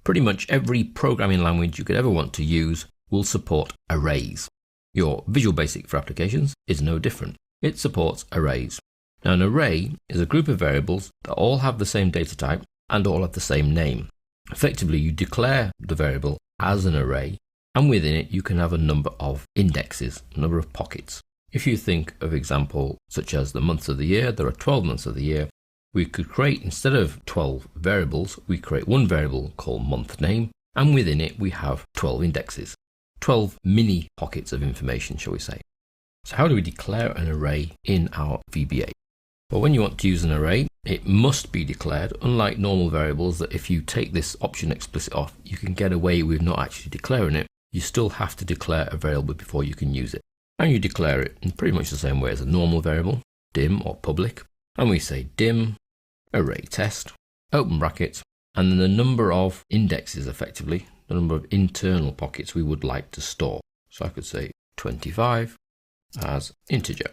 Pretty much every programming language you could ever want to use will support arrays. Your Visual Basic for applications is no different. It supports arrays. Now, an array is a group of variables that all have the same data type and all have the same name. Effectively, you declare the variable as an array, and within it you can have a number of indexes, a number of pockets. If you think of example such as the months of the year, there are 12 months of the year. We could create, instead of 12 variables, we create one variable called month name, and within it we have 12 indexes, 12 mini pockets of information, shall we say. So how do we declare an array in our VBA? Well, when you want to use an array, it must be declared, unlike normal variables that if you take this option explicit off, you can get away with not actually declaring it. You still have to declare a variable before you can use it. And you declare it in pretty much the same way as a normal variable, dim or public. And we say dim array test, open brackets, and then the number of indexes, effectively, the number of internal pockets we would like to store. So I could say 25 as integer,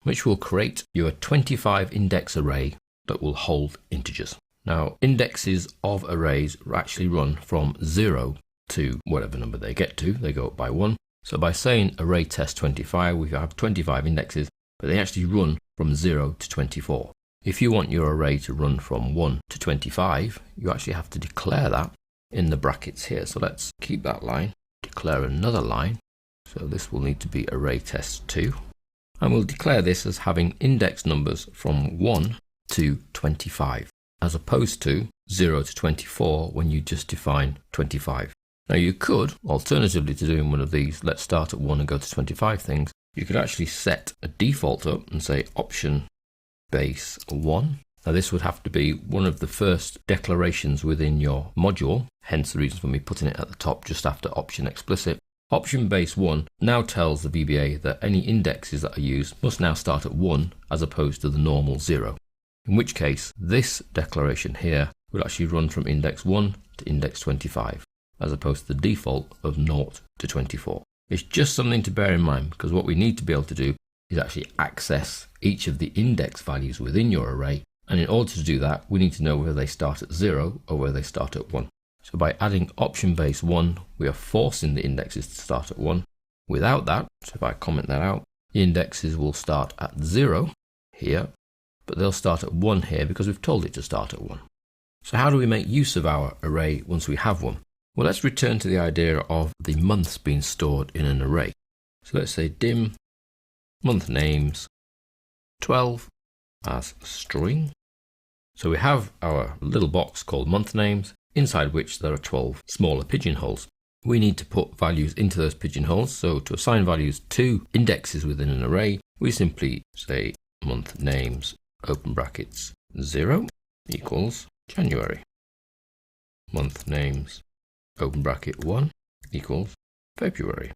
which will create you a 25 index array that will hold integers. Now, indexes of arrays actually run from 0 to whatever number they get to. They go up by 1. So by saying array test 25, we have 25 indexes, but they actually run from 0 to 24. If you want your array to run from 1 to 25, you actually have to declare that in the brackets here. So let's keep that line, declare another line. So this will need to be array test 2. And we'll declare this as having index numbers from 1 to 25, as opposed to 0 to 24 when you just define 25. Now you could, alternatively to doing one of these, let's start at 1 and go to 25 things, you could actually set a default up and say option base 1. Now this would have to be one of the first declarations within your module, hence the reason for me putting it at the top just after option explicit. Option base 1 now tells the VBA that any indexes that are used must now start at 1 as opposed to the normal 0. In which case, this declaration here will actually run from index 1 to index 25, as opposed to the default of 0 to 24. It's just something to bear in mind, because what we need to be able to do is actually access each of the index values within your array, and in order to do that, we need to know whether they start at 0 or whether they start at 1. So by adding option base 1, we are forcing the indexes to start at 1. Without that, so if I comment that out, the indexes will start at 0 here, but they'll start at 1 here because we've told it to start at 1. So how do we make use of our array once we have one? Well, let's return to the idea of the months being stored in an array. So let's say dim month names 12 as string. So we have our little box called month names, inside which there are 12 smaller pigeonholes. We need to put values into those pigeonholes. So to assign values to indexes within an array, we simply say month names open brackets 0 equals January. Month names open bracket 1 equals February.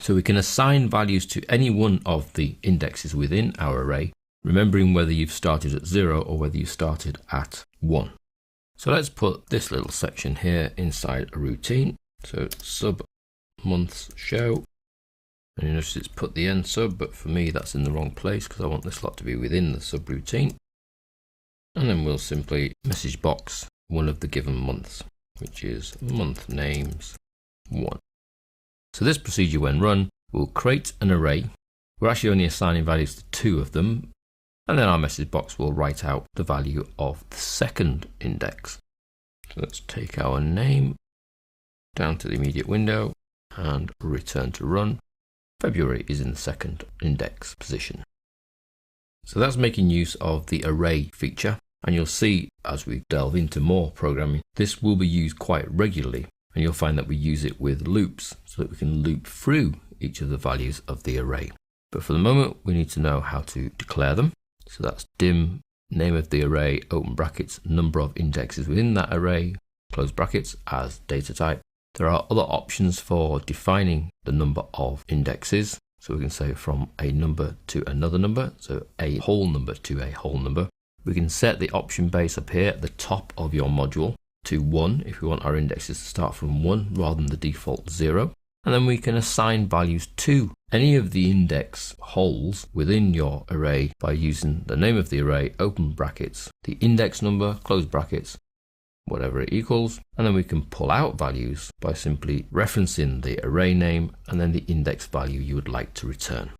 So we can assign values to any one of the indexes within our array, remembering whether you've started at 0 or whether you started at 1. So let's put this little section here inside a routine. So sub months show, and you notice it's put the end sub, but for me that's in the wrong place because I want this lot to be within the subroutine. And then we'll simply message box one of the given months, which is month names 1. So this procedure, when run, will create an array. We're actually only assigning values to 2 of them, and then our message box will write out the value of the second index. So let's take our name down to the immediate window and return to run. February is in the second index position. So that's making use of the array feature, and you'll see as we delve into more programming, this will be used quite regularly, and you'll find that we use it with loops so that we can loop through each of the values of the array. But for the moment, we need to know how to declare them. So that's dim name of the array, open brackets, number of indexes within that array, close brackets as data type. There are other options for defining the number of indexes. So we can say from a number to another number, so a whole number to a whole number. We can set the option base up here at the top of your module to 1 if we want our indexes to start from 1 rather than the default 0. And then we can assign values to any of the index holes within your array by using the name of the array, open brackets, the index number, close brackets, whatever it equals, and then we can pull out values by simply referencing the array name and then the index value you would like to return.